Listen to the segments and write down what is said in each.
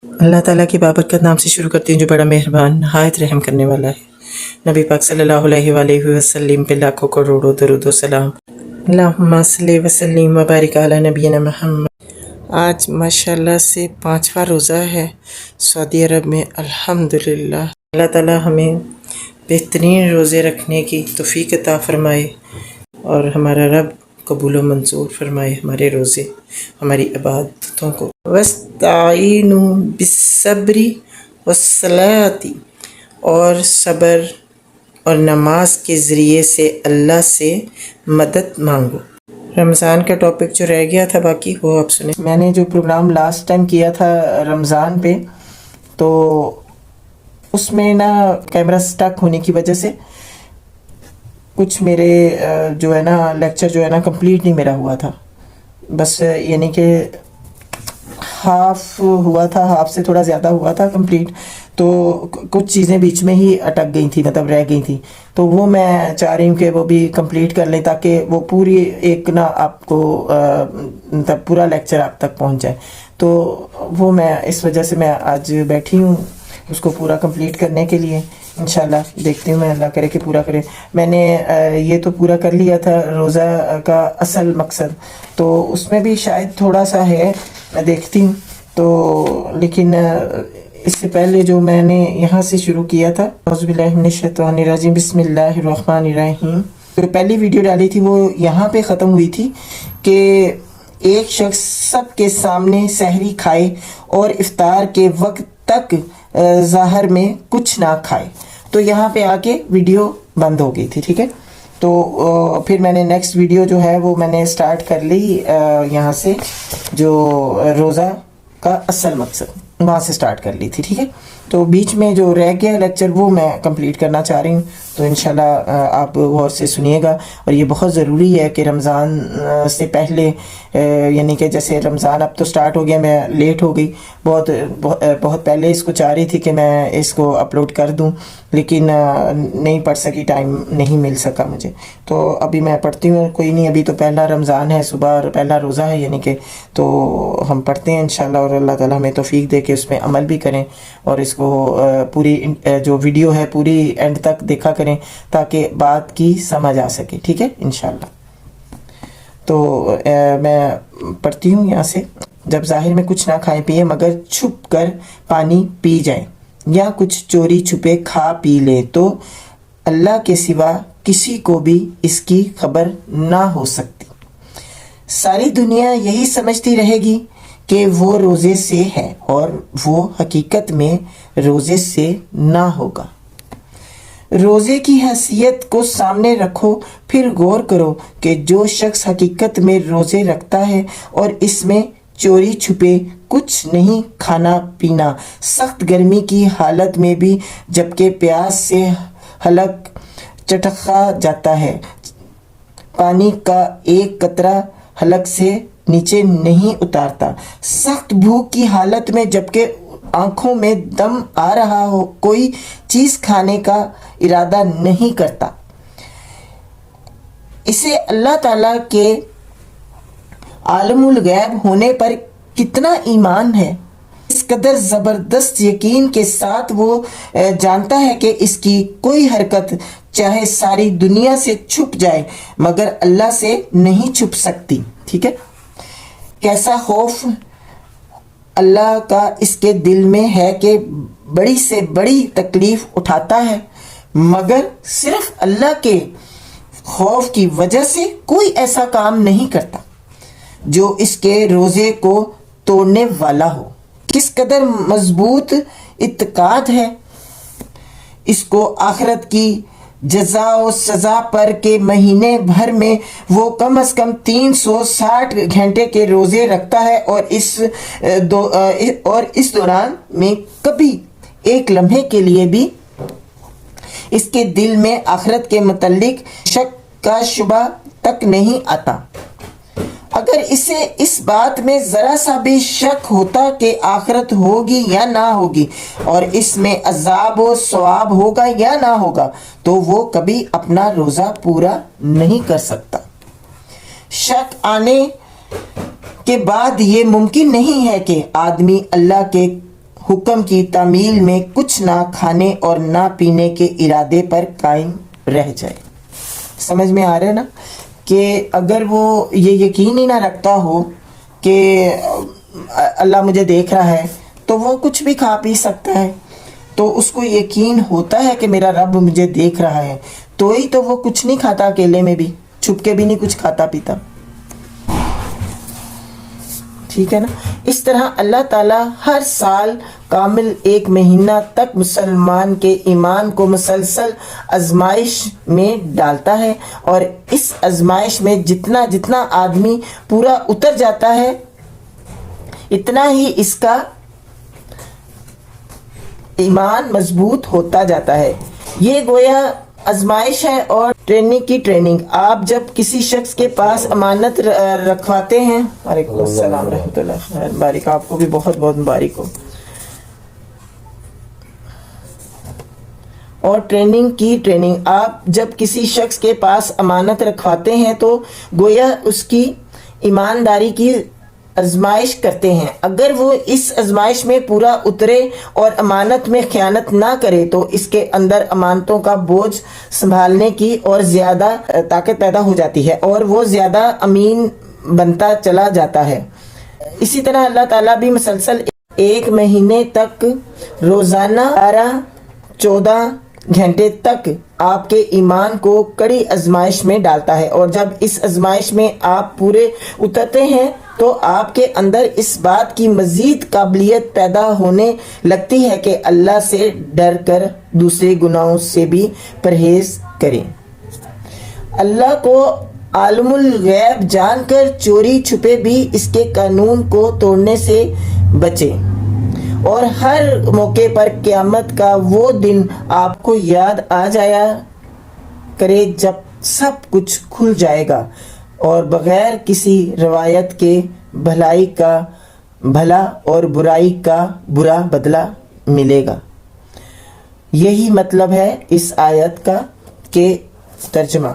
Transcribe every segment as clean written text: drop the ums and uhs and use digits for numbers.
اللہ تعالیٰ کی بابرکت نام سے شروع کرتی ہوں جو بڑا مہربان نہایت رحم کرنے والا ہے۔ نبی پاک صلی اللہ علیہ وآلہ وسلم پہ لاکھوں کروڑوں درود و سلام۔ اللہم صلی وسلم وبارک علی نبینا محمد۔ آج ماشاءاللہ سے 5واں روزہ ہے سعودی عرب میں، الحمدللہ۔ اللہ تعالیٰ ہمیں بہترین روزے رکھنے کی توفیق عطا فرمائے اور ہمارا رب قبول و منظور فرمائے ہمارے روزے، ہماری عبادتوں کو۔ وَاسْتَعِینُوا بِالصَّبْرِ وَالصَّلَاةِ، اور صبر اور نماز کے ذریعے سے اللہ سے مدد مانگو۔ رمضان کا ٹاپک جو رہ گیا تھا باقی وہ آپ سنیں۔ میں نے جو پروگرام لاسٹ ٹائم کیا تھا رمضان پہ، تو اس میں نا کیمرہ سٹک ہونے کی وجہ سے کچھ میرے جو ہے نا لیکچر جو ہے نا کمپلیٹ نہیں میرا ہوا تھا، بس یعنی کہ ہاف ہوا تھا، ہاف سے تھوڑا زیادہ ہوا تھا کمپلیٹ، تو کچھ چیزیں بیچ میں ہی اٹک گئی تھی، مطلب رہ گئی تھی، تو وہ میں چاہ رہی ہوں کہ وہ بھی کمپلیٹ کر لیں تاکہ وہ پوری ایک نا آپ کو مطلب پورا لیکچر آپ تک پہنچ جائے۔ تو وہ میں اس وجہ سے میں آج بیٹھی ہوں اس کو پورا کمپلیٹ کرنے کے لیے، انشاءاللہ دیکھتی ہوں میں، اللہ کرے کہ پورا کرے۔ میں نے یہ تو پورا کر لیا تھا روزہ کا اصل مقصد، تو اس میں بھی شاید تھوڑا سا ہے، میں دیکھتی ہوں۔ تو لیکن اس سے پہلے جو میں نے یہاں سے شروع کیا تھا، اعوذ باللہ من الشیطان الرجیم، بسم اللہ الرحمن الرحیم، جو پہلی ویڈیو ڈالی تھی وہ یہاں پہ ختم ہوئی تھی کہ ایک شخص سب کے سامنے سحری کھائے اور افطار کے وقت تک ظاہر میں کچھ نہ کھائے، تو یہاں پہ آ کے ویڈیو بند ہو گئی تھی، ٹھیک ہے۔ تو پھر میں نے نیکسٹ ویڈیو جو ہے وہ میں نے سٹارٹ کر لی یہاں سے، جو روزہ کا اصل مقصد وہاں سے سٹارٹ کر لی تھی، ٹھیک ہے۔ تو بیچ میں جو رہ گیا لیکچر وہ میں کمپلیٹ کرنا چاہ رہی ہوں، تو انشاءاللہ آپ غور سے سنیے گا، اور یہ بہت ضروری ہے کہ رمضان سے پہلے، یعنی کہ جیسے رمضان اب تو سٹارٹ ہو گیا، میں لیٹ ہو گئی بہت پہلے اس کو چاہ رہی تھی کہ میں اس کو اپلوڈ کر دوں، لیکن نہیں پڑھ سکی، ٹائم نہیں مل سکا مجھے، تو ابھی میں پڑھتی ہوں، کوئی نہیں، ابھی تو پہلا رمضان ہے، صبح پہلا روزہ ہے یعنی کہ، تو ہم پڑھتے ہیں انشاءاللہ، اور اللہ تعالیٰ ہمیں توفیق دے کہ اس میں عمل بھی کریں، اور اس کو پوری جو ویڈیو ہے پوری اینڈ تک دیکھا کریں تاکہ بات کی سمجھ آ سکے، ٹھیک ہے انشاءاللہ۔ تو میں پڑھتی ہوں یہاں سے، جب ظاہر میں کچھ نہ کھائیں پیئیں مگر چھپ کر پانی پی جائیں یا کچھ چوری چھپے کھا پی لیں تو اللہ کے سوا کسی کو بھی اس کی خبر نہ ہو سکتی۔ ساری دنیا یہی سمجھتی رہے گی کہ وہ روزے سے ہے اور وہ حقیقت میں روزے سے نہ ہوگا۔ روزے کی حیثیت کو سامنے رکھو، پھر غور کرو کہ جو شخص حقیقت میں روزے رکھتا ہے اور اس میں چوری چھپے کچھ نہیں کھانا پینا، سخت گرمی کی حالت میں بھی جبکہ پیاس سے حلق چٹخا جاتا ہے، پانی کا ایک قطرہ حلق سے نیچے نہیں اتارتا، سخت بھوک کی حالت میں جبکہ آنکھوں میں دم آ رہا ہو کوئی چیز کھانے کا ارادہ نہیں کرتا، اسے اللہ تعالیٰ کے عالم الغیب ہونے پر کتنا ایمان ہے، اس قدر زبردست یقین کے ساتھ وہ جانتا ہے کہ اس کی کوئی حرکت چاہے ساری دنیا سے چھپ جائے مگر اللہ سے نہیں چھپ سکتی، ٹھیک ہے۔ کیسا خوف اللہ کا اس کے دل میں ہے کہ بڑی سے بڑی تکلیف اٹھاتا ہے مگر صرف اللہ کے خوف کی وجہ سے کوئی ایسا کام نہیں کرتا جو اس کے روزے کو توڑنے والا ہو۔ کس قدر مضبوط اعتقاد ہے اس کو آخرت کی جزا و سزا پر کہ مہینے بھر میں وہ کم از کم 360 گھنٹے کے روزے رکھتا ہے اور اس دوران میں کبھی ایک لمحے کے لیے بھی اس کے دل میں آخرت کے متعلق شک کا شبہ تک نہیں آتا۔ اگر اسے اس بات میں ذرا سا بھی شک ہوتا کہ آخرت ہوگی یا نہ ہوگی اور اس میں عذاب و ثواب ہوگا یا نہ ہوگا تو وہ کبھی اپنا روزہ پورا نہیں کر سکتا۔ شک آنے کے بعد یہ ممکن نہیں ہے کہ آدمی اللہ کے حکم کی تعمیل میں کچھ نہ کھانے اور نہ پینے کے ارادے پر قائم رہ جائے۔ سمجھ میں آ رہا ہے نا کہ اگر وہ یہ یقین ہی نہ رکھتا ہو کہ اللہ مجھے دیکھ رہا ہے تو وہ کچھ بھی کھا پی سکتا ہے، تو اس کو یقین ہوتا ہے کہ میرا رب مجھے دیکھ رہا ہے تو ہی تو وہ کچھ نہیں کھاتا، اکیلے میں بھی چھپ کے بھی نہیں کچھ کھاتا پیتا، ٹھیک ہے نا۔ اس طرح اللہ تعالیٰ ہر سال کامل 1 مہینہ تک مسلمان کے ایمان کو مسلسل آزمائش میں ڈالتا ہے، اور اس آزمائش میں جتنا جتنا آدمی پورا اتر جاتا ہے اتنا ہی اس کا ایمان مضبوط ہوتا جاتا ہے۔ یہ گویا آزمائش ہے اور ٹریننگ۔ آپ جب کسی شخص کے پاس امانت رکھواتے ہیں، وعلیکم السلام رحمۃ اللہ، مبارک، آپ کو بھی بہت بہت مبارک ہو۔ اور ٹریننگ، آپ جب کسی شخص کے پاس امانت رکھواتے ہیں تو گویا اس کی ایمانداری کی آزمائش کرتے ہیں۔ اگر وہ اس آزمائش میں پورا اترے اور امانت میں خیانت نہ کرے تو اس کے اندر امانتوں کا بوجھ سنبھالنے کی اور زیادہ طاقت پیدا ہو جاتی ہے اور وہ زیادہ امین بنتا چلا جاتا ہے۔ اسی طرح اللہ تعالیٰ بھی مسلسل 1 مہینے تک روزانہ 14 گھنٹے تک آپ کے ایمان کو کڑی آزمائش میں ڈالتا ہے، اور جب اس آزمائش میں آپ پورے اترتے ہیں تو آپ کے اندر اس بات کی مزید قابلیت پیدا ہونے لگتی ہے کہ اللہ سے ڈر کر دوسرے گناہوں سے بھی پرہیز کریں، اللہ کو عالم الغیب جان کر چوری چھپے بھی اس کے قانون کو توڑنے سے بچیں، اور ہر موقع پر قیامت کا وہ دن آپ کو یاد آ جایا کرے جب سب کچھ کھل جائے گا اور بغیر کسی روایت کے بھلائی کا بھلا اور برائی کا برا بدلہ ملے گا۔ یہی مطلب ہے اس آیت کا کہ ترجمہ،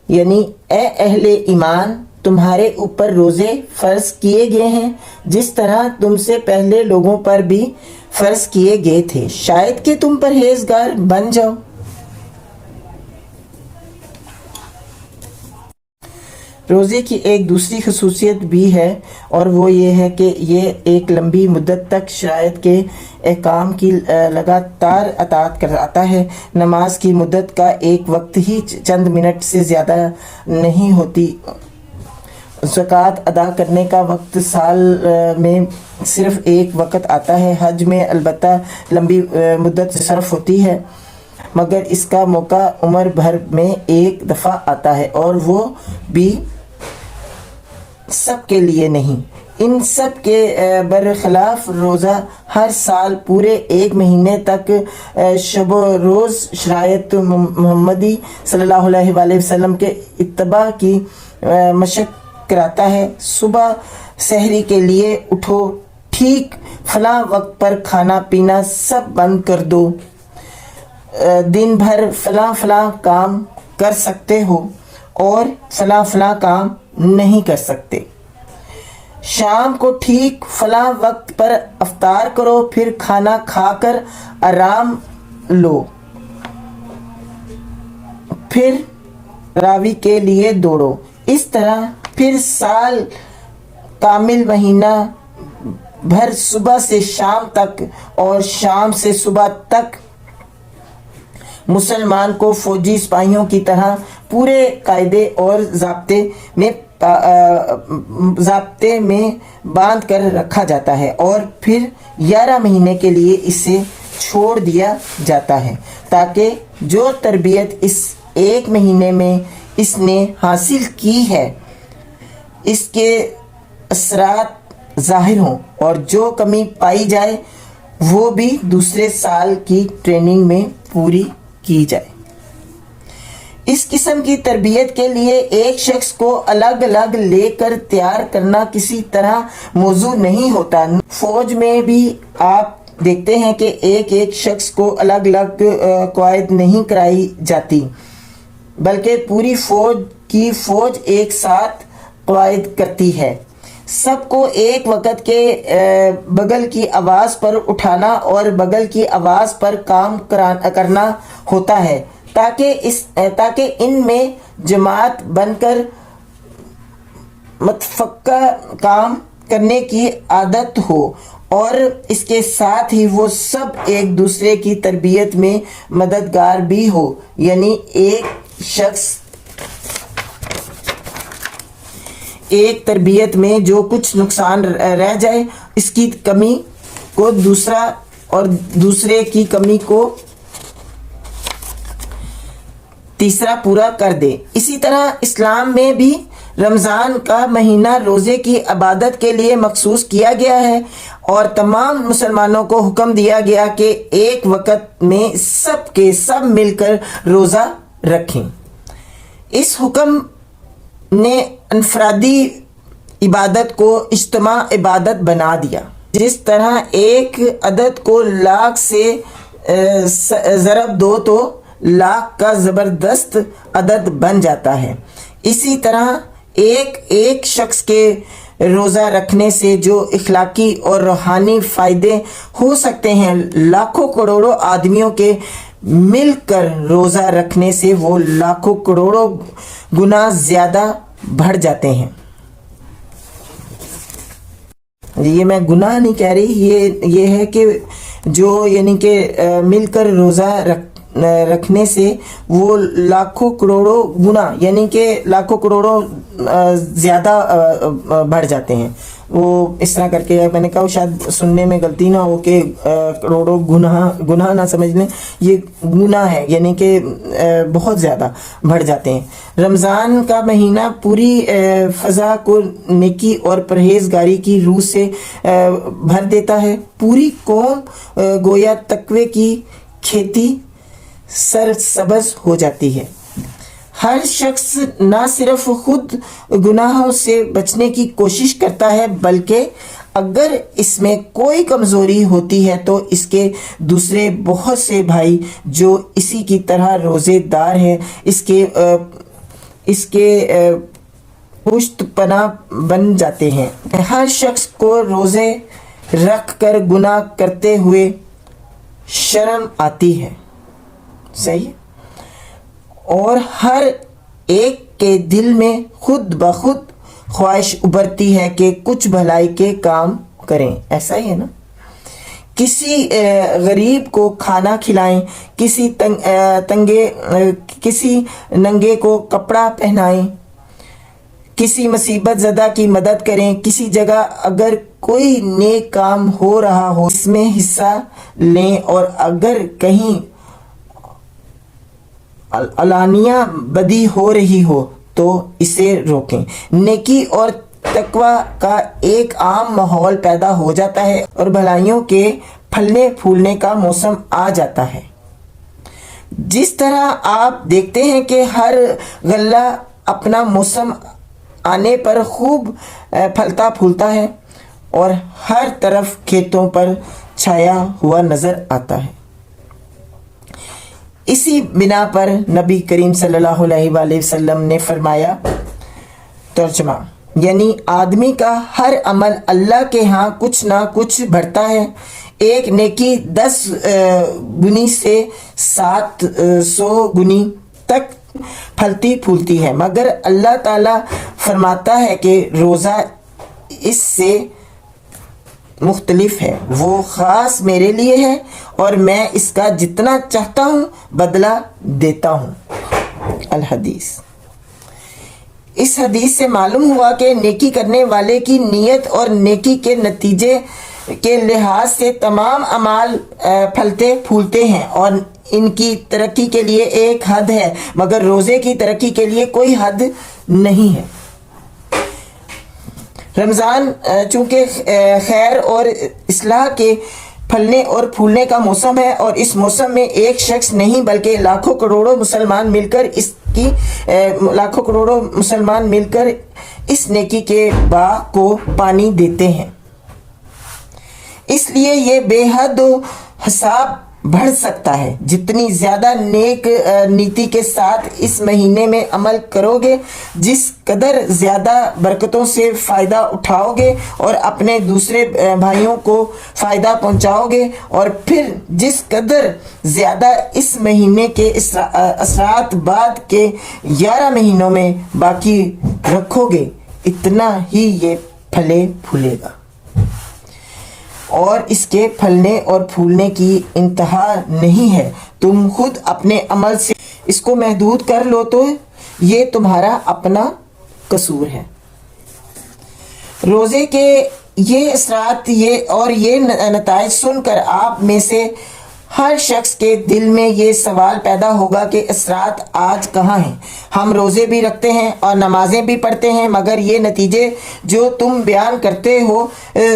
یعنی اے اہل ایمان، تمہارے اوپر روزے فرض کیے گئے ہیں جس طرح تم سے پہلے لوگوں پر بھی فرض کیے گئے تھے، شاید کہ تم پرہیزگار بن جاؤ۔ روزے کی ایک دوسری خصوصیت بھی ہے، اور وہ یہ ہے کہ یہ ایک لمبی مدت تک شرائط کے احکام کی لگاتار اطاعت کراتا ہے۔ نماز کی مدت کا ایک وقت ہی چند منٹ سے زیادہ نہیں ہوتی، زکوٰۃ ادا کرنے کا وقت سال میں صرف ایک وقت آتا ہے، حج میں البتہ لمبی مدت صرف ہوتی ہے، مگر اس کا موقع عمر بھر میں ایک دفعہ آتا ہے، اور وہ بھی سب کے لیے نہیں۔ ان سب کے برخلاف روزہ ہر سال پورے 1 مہینے تک شب و روز شرائط محمدی صلی اللہ علیہ وآلہ وسلم کے اتباع کی مشق کراتا ہے۔ صبح سحری کے لیے اٹھو، ٹھیک فلاں وقت پر کھانا پینا سب بند کر دو، دن بھر فلاں فلاں کام کر سکتے ہو اور فلاں فلاں کام نہیں کر سکتے، شام کو ٹھیک فلاں وقت پر افطار کرو، پھر کھانا کھا کر آرام لو، پھر تراویح کے لیے دوڑو۔ اس طرح پھر سال کامل مہینہ بھر صبح سے شام تک اور شام سے صبح تک مسلمان کو فوجی سپاہیوں کی طرح پورے قاعدے اور ضابطے میں باندھ کر رکھا جاتا ہے، اور پھر 11 مہینے کے لیے اسے چھوڑ دیا جاتا ہے تاکہ جو تربیت اس 1 مہینے میں اس نے حاصل کی ہے اس کے اثرات ظاہر ہوں، اور جو کمی پائی جائے وہ بھی دوسرے سال کی ٹریننگ میں پوری کی جائے۔ اس قسم کی تربیت کے لیے ایک شخص کو الگ الگ لے کر تیار کرنا کسی طرح موضوع نہیں ہوتا۔ فوج میں بھی آپ دیکھتے ہیں کہ ایک شخص کو الگ الگ قواعد نہیں کرائی جاتی، بلکہ پوری فوج ایک ساتھ قواعد کرتی ہے سب کو ایک وقت کے بغل کی آواز پر اٹھانا اور بغل کی آواز پر کام کرنا ہوتا ہے تاکہ ان میں جماعت بن کر متفقہ کام کرنے کی عادت ہو، اور اس کے ساتھ ہی وہ سب ایک دوسرے کی تربیت میں مددگار بھی ہو، یعنی ایک تربیت میں جو کچھ نقصان رہ جائے اس کی کمی کو دوسرا اور دوسرے کی کمی کو تیسرا پورا کر دے۔ اسی طرح اسلام میں بھی رمضان کا مہینہ روزے کی عبادت کے لیے مخصوص کیا گیا ہے، اور تمام مسلمانوں کو حکم دیا گیا کہ ایک وقت میں سب کے سب مل کر روزہ رکھیں۔ اس حکم نے انفرادی عبادت کو اجتماع عبادت بنا دیا، جس طرح ایک عدد کو لاکھ سے ضرب دو تو لاکھ کا زبردست عدد بن جاتا ہے۔ اسی طرح ایک شخص کے روزہ رکھنے سے جو اخلاقی اور روحانی فائدے ہو سکتے ہیں، لاکھوں کروڑوں آدمیوں کے مل کر روزہ رکھنے سے وہ لاکھوں کروڑوں گنا زیادہ بڑھ جاتے ہیں۔ یہ میں گناہ نہیں کہہ رہی، یہ ہے کہ جو یعنی کہ مل کر روزہ رکھنے سے وہ لاکھوں کروڑوں گنا یعنی کہ لاکھوں کروڑوں زیادہ بڑھ جاتے ہیں۔ وہ اس طرح کر کے میں نے کہا شاید سننے میں غلطی نہ ہو کہ کروڑوں گناہ نہ سمجھ لیں، یہ گناہ ہے یعنی کہ بہت زیادہ بڑھ جاتے ہیں۔ رمضان کا مہینہ پوری فضا کو نیکی اور پرہیزگاری کی روح سے بھر دیتا ہے۔ پوری قوم گویا تقوی کی کھیتی سرسبز ہو جاتی ہے۔ ہر شخص نہ صرف خود گناہوں سے بچنے کی کوشش کرتا ہے، بلکہ اگر اس میں کوئی کمزوری ہوتی ہے تو اس کے دوسرے بہت سے بھائی جو اسی کی طرح روزے دار ہیں اس کے پشت پناہ بن جاتے ہیں۔ ہر شخص کو روزے رکھ کر گناہ کرتے ہوئے شرم آتی ہے، صحیح، اور ہر ایک کے دل میں خود بخود خواہش ابھرتی ہے کہ کچھ بھلائی کے کام کریں، ایسا ہی ہے نا۔ کسی غریب کو کھانا کھلائیں، کسی ننگے کو کپڑا پہنائیں، کسی مصیبت زدہ کی مدد کریں۔ کسی جگہ اگر کوئی نیک کام ہو رہا ہو اس میں حصہ لیں، اور اگر کہیں علانیہ بدی ہو رہی ہو تو اسے روکیں۔ نیکی اور تقوی کا ایک عام ماحول پیدا ہو جاتا ہے اور بھلائیوں کے پھلنے پھولنے کا موسم آ جاتا ہے۔ جس طرح آپ دیکھتے ہیں کہ ہر غلہ اپنا موسم آنے پر خوب پھلتا پھولتا ہے اور ہر طرف کھیتوں پر چھایا ہوا نظر آتا ہے۔ اسی بنا پر نبی کریم صلی اللہ علیہ وآلہ وسلم نے فرمایا، ترجمہ یعنی آدمی کا ہر عمل اللہ کے ہاں کچھ نہ کچھ بڑھتا ہے۔ ایک نیکی 10 گنی سے 700 گنی تک پھلتی پھولتی ہے، مگر اللہ تعالیٰ فرماتا ہے کہ روزہ اس سے مختلف ہے، وہ خاص میرے لیے ہے اور میں اس کا جتنا چاہتا ہوں بدلہ دیتا ہوں۔ الحدیث۔ اس حدیث سے معلوم ہوا کہ نیکی کرنے والے کی نیت اور نیکی کے نتیجے کے لحاظ سے تمام اعمال پھلتے پھولتے ہیں اور ان کی ترقی کے لیے ایک حد ہے، مگر روزے کی ترقی کے لیے کوئی حد نہیں ہے۔ رمضان چونکہ خیر اور اصلاح کے پھلنے اور پھولنے کا موسم ہے، اور اس موسم میں ایک شخص نہیں بلکہ لاکھوں کروڑوں مسلمان مل کر اس نیکی کے باغ کو پانی دیتے ہیں۔ اس لیے یہ بے حد و حساب بڑھ سکتا ہے. جتنی زیادہ نیک نیتی کے ساتھ اس مہینے میں عمل کرو گے، جس قدر زیادہ برکتوں سے فائدہ اٹھاؤ گے اور اپنے دوسرے بھائیوں کو فائدہ پہنچاؤ گے، اور پھر جس قدر زیادہ اس مہینے کے اثرات بعد کے 11 مہینوں میں باقی رکھو گے، اتنا ہی یہ پھلے پھولے گا. اور اس کے پھلنے اور پھولنے کی انتہا نہیں ہے. تم خود اپنے عمل سے اس کو محدود کر لو تو یہ تمہارا اپنا قصور ہے. روزے کے یہ اثرات یہ نتائج سن کر آپ میں سے ہر شخص کے دل میں یہ سوال پیدا ہوگا کہ اثرات آج کہاں ہیں؟ ہم روزے بھی رکھتے ہیں اور نمازیں بھی پڑھتے ہیں، مگر یہ نتیجے جو تم بیان کرتے ہو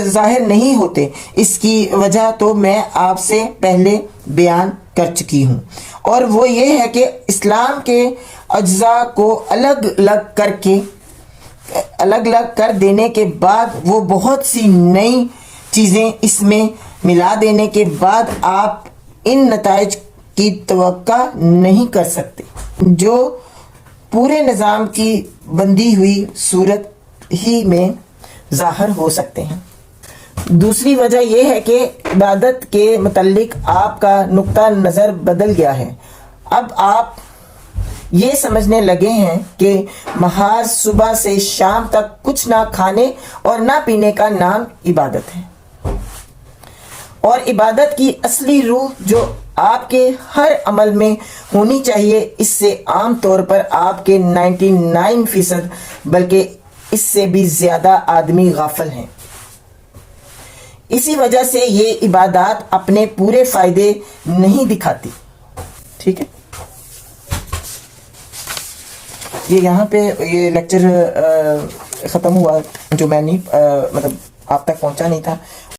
ظاہر نہیں ہوتے. اس کی وجہ تو میں آپ سے پہلے بیان کر چکی ہوں، اور وہ یہ ہے کہ اسلام کے اجزاء کو الگ الگ کر دینے کے بعد، وہ بہت سی نئی چیزیں اس میں ملا دینے کے بعد آپ ان نتائج کی توقع نہیں کر سکتے جو پورے نظام کی بندی ہوئی صورت ہی میں ظاہر ہو سکتے ہیں. دوسری وجہ یہ ہے کہ عبادت کے متعلق آپ کا نقطہ نظر بدل گیا ہے. اب آپ یہ سمجھنے لگے ہیں کہ محض صبح سے شام تک کچھ نہ کھانے اور نہ پینے کا نام عبادت ہے، اور عبادت کی اصلی روح جو آپ کے ہر عمل میں ہونی چاہیے، اس سے عام طور پر آپ کے 99% بلکہ اس سے بھی زیادہ آدمی غافل ہیں. اسی وجہ سے یہ عبادات اپنے پورے فائدے نہیں دکھاتی. ٹھیک ہے، یہ یہاں پہ یہ لیکچر ختم ہوا جو میں نہیں مطلب آپ تک پہنچا نہیں تھا.